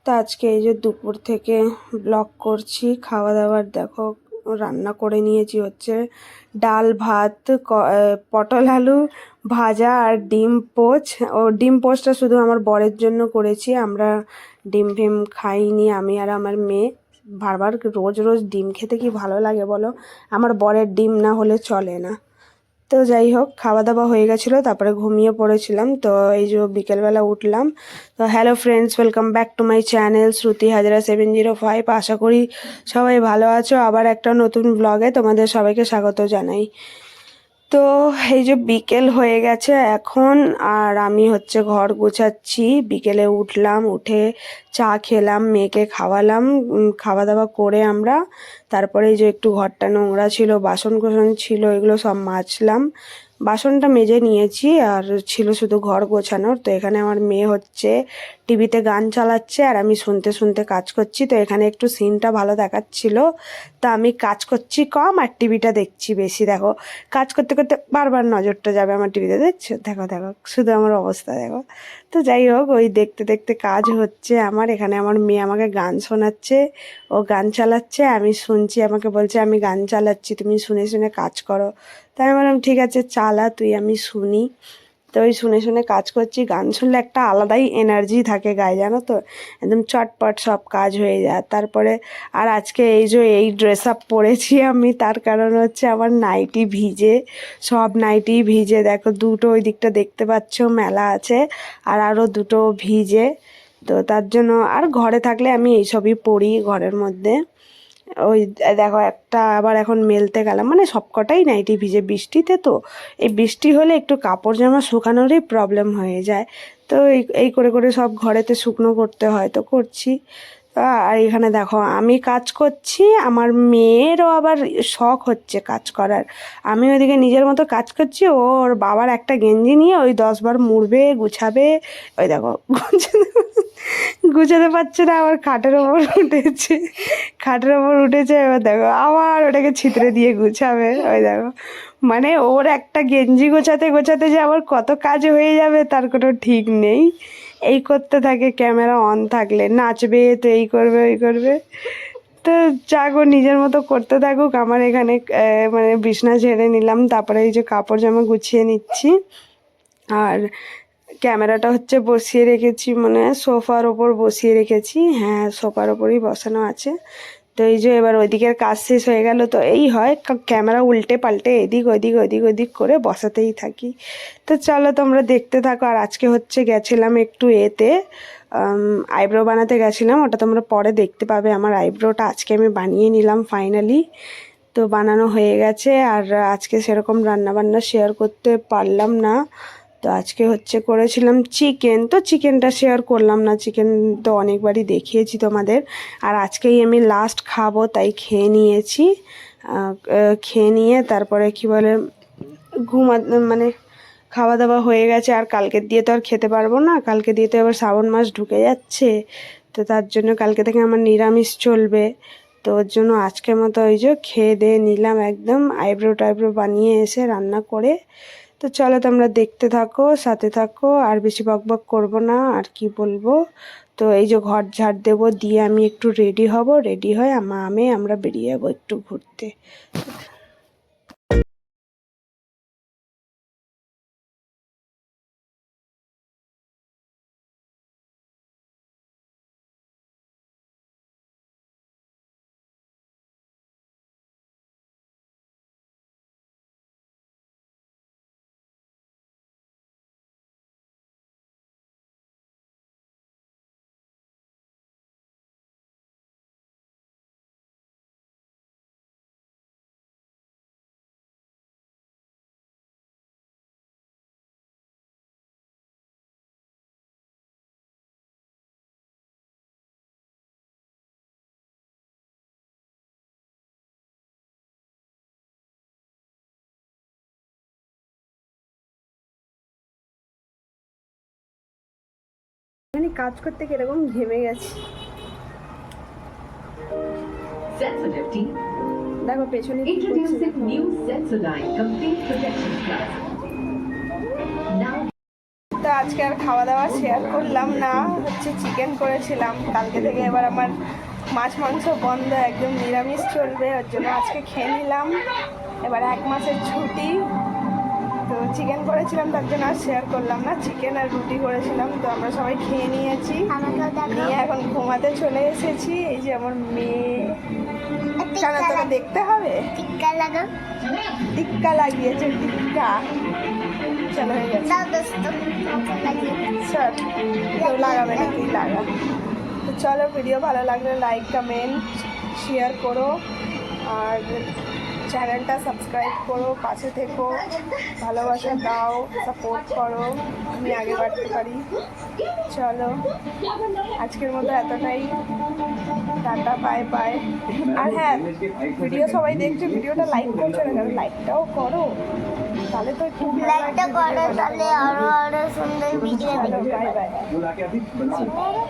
তো আজকে এই যে দুপুর থেকে ব্লগ করছি। খাওয়া দাওয়ার দেখো রান্না করে নিয়েছি হচ্ছে ডাল ভাত, পটল আলু ভাজা আর ডিম পোচ। ডিম পোচটা শুধু আমার বরের জন্য করেছি, আমরা ডিম ফিম খাইনি, আমি আর আমার মেয়ে। বারবার রোজ রোজ ডিম খেতে কি ভালো লাগে বলো? আমার বরের ডিম না হলে চলে না। তো যাই হোক, খাওয়া দাওয়া হয়ে গেছিলো, তারপরে ঘুমিয়ে পড়েছিলাম। তো এই যে বিকেলবেলা উঠলাম। তো hello friends, welcome back to my channel Shruti Hazra 705। আশা করি সবাই ভালো আছো। আবার একটা নতুন ব্লগে তোমাদের সবাইকে স্বাগত জানাই। তো এই যে বিকেল হয়ে গেছে এখন, আর আমি হচ্ছে ঘর গোছাচ্ছি। বিকেলে উঠলাম, উঠে চা খেলাম, মেয়েকে খাওয়ালাম, খাওয়া দাওয়া করে আমরা তারপরে এই যে একটু ঘরটা নোংরা ছিল, বাসন কোসন ছিল, এগুলো সব মাজলাম। বাসনটা মেজে নিয়েছি, আর ছিল শুধু ঘর গোছানোর। তো এখানে আমার মেয়ে হচ্ছে টিভিতে গান চালাচ্ছে আর আমি শুনতে শুনতে কাজ করছি। তো এখানে একটু সিনটা ভালো দেখাচ্ছিল, তা আমি কাজ করছি কম আর টিভিটা দেখছি বেশি। দেখো কাজ করতে করতে বারবার নজরটা যাবে আমার টিভিতে, দেখছো? দেখো দেখো শুধু আমার অবস্থা দেখো। তো যাই হোক, ওই দেখতে দেখতে কাজ হচ্ছে আমার। এখানে আমার মেয়ে আমাকে গান শোনাচ্ছে, ও গান চালাচ্ছে, আমি শুনছি, আমাকে বলছে আমি গান চালাচ্ছি, তুমি শুনে শুনে কাজ করো। তাই আমি বললাম ঠিক আছে চালা তুই, আমি শুনি। তো ওই শুনে শুনে কাজ করছি। গান শুনলে একটা আলাদাই এনার্জি থাকে গায়ে, জানো তো, একদম চটপট সব কাজ হয়ে যায়। তারপরে আর আজকে এই যে এই ড্রেস আপ পরেছি আমি, তার কারণ হচ্ছে আমার নাইটি ভিজে, সব নাইটি ভিজে। দেখো দুটো ওই দিকটা দেখতে পাচ্ছ মেলা আছে, আর আরও দুটো ভিজে। তো তার জন্য আর ঘরে থাকলে আমি এইসবই পরি ঘরের মধ্যে। ওই দেখো একটা আবার এখন মেলতে গেলাম, মানে সবকটাই নাইটি ভিজে বৃষ্টিতে। তো এই বৃষ্টি হলে একটু কাপড় জামা শুকানোরই প্রবলেম হয়ে যায়। তো এই করে করে সব ঘরেতে শুকনো করতে হয়, তো করছি। আর এখানে দেখো আমি কাজ করছি, আমার মেয়েরও আবার শখ হচ্ছে কাজ করার। আমি ওইদিকে নিজের মতো কাজ করছি, ওর বাবার একটা গেঞ্জি নিয়ে ওই 10 বার মুড়বে, গুছাবে। ওই দেখো গুছাতে পারছে না, আবার খাটের ওপর উঠেছে, খাটের ওপর উঠেছে। এবার দেখো আবার ওটাকে ছিতরে দিয়ে গুছাবে। ওই দেখো, মানে ওর একটা গেঞ্জি গোছাতে গোছাতে যে আমার কত কাজ হয়ে যাবে তার কোনো ঠিক নেই। এই করতে থাকে, ক্যামেরা অন থাকলে নাচবে, তো এই করবে ওই করবে। তো যাগো নিজের মতো করতে থাকুক। আমার এখানে মানে বিছনা ঝেড়ে নিলাম, তারপরে এই যে কাপড় জামা গুছিয়ে নিচ্ছি। আর ক্যামেরাটা হচ্ছে বসিয়ে রেখেছি, মানে সোফার ওপর বসিয়ে রেখেছি। হ্যাঁ, সোফার ওপরই বসানো আছে। তো এই যে এবার ওইদিকের কাজ শেষ হয়ে গেল। তো এই হয় ক্যামেরা উল্টে পাল্টে এদিক ওদিক ওদিক ওদিক করে বসাতেই থাকি। তো চলো তোমরা দেখতে থাকো। আর আজকে হচ্ছে গেছিলাম একটু এতে, আইব্রো বানাতে গেছিলাম, ওটা তোমরা পরে দেখতে পাবে। আমার আইব্রোটা আজকে আমি বানিয়ে নিলাম ফাইনালি। তো বানানো হয়ে গেছে। আর আজকে সেরকম রান্নাবান্না শেয়ার করতে পারলাম না। তো আজকে হচ্ছে করেছিলাম চিকেন, তো চিকেনটা শেয়ার করলাম না, চিকেন তো অনেকবারই দেখিয়েছি তোমাদের। আর আজকেই আমি লাস্ট খাবো, তাই খেয়ে নিয়েছি। খেয়ে নিয়ে তারপরে কি বলে মানে খাওয়া দাওয়া হয়ে গেছে। আর কালকের দিয়ে তো আর খেতে পারবো না, কালকে দিয়ে তো এবার শ্রাবণ মাস ঢুকে যাচ্ছে। তো তার জন্য কালকে থেকে আমার নিরামিষ চলবে। তো ওর জন্য আজকের মতো ওই যে খেয়ে দিয়ে নিলাম একদম, আইব্রো টাইব্রো বানিয়ে এসে রান্না করে। তো চলো তোমরা দেখতে থাকো, সাথে থাকো, আর বেশি বকবক করবো না, আর কি বলবো। তো এই যে ঘর ঝাড় দেবো, দিয়ে আমি একটু রেডি হব, রেডি হয়ে আমরা বেরিয়ে যাবো একটু ঘুরতে। মানে কাজ করতে কিরকম ঘেমে গেছি দেখো পেছনে। আজকে আর খাওয়া দাওয়া শেয়ার করলাম না, হচ্ছে চিকেন করেছিলাম কালকে থেকে। এবার আমার মাছ মাংস বন্ধ, একদম নিরামিষ চলবে, ওর জন্য আজকে খেয়ে নিলাম। এবার 1 মাসের ছুটি, তো চিকেন করেছিলাম তার জন্য আর শেয়ার করলাম না। চিকেন আর রুটি করেছিলাম, তো আমরা সবাই খেয়ে নিয়েছি, নিয়ে এখন ঘুমাতে চলে এসেছি। এই যে আমার মেয়ে, কেন তোকে দেখতে হবে? টিক্কা লাগিয়েছে, টিক্কা। চলো হয়ে গেছে, চল কেউ লাগাবে না, তুই লাগা। তো চলো, ভিডিও ভালো লাগলে লাইক কমেন্ট শেয়ার করো, আর চ্যানেলটা সাবস্ক্রাইব করো, পাশে থেকো, ভালোবাসা দাও, সাপোর্ট করো, আমি আগে বাড়তে পারি। চলো আজকের মতো এতটাই, টাটা, বাই বাই। আর হ্যাঁ, ভিডিও সবাই দেখছো, ভিডিওটা লাইক করছো না কেন? লাইকটাও করো, তাহলে তো একটু লাইকটা করো, তাহলে আরো সুন্দর ভিডিও। Bye bye.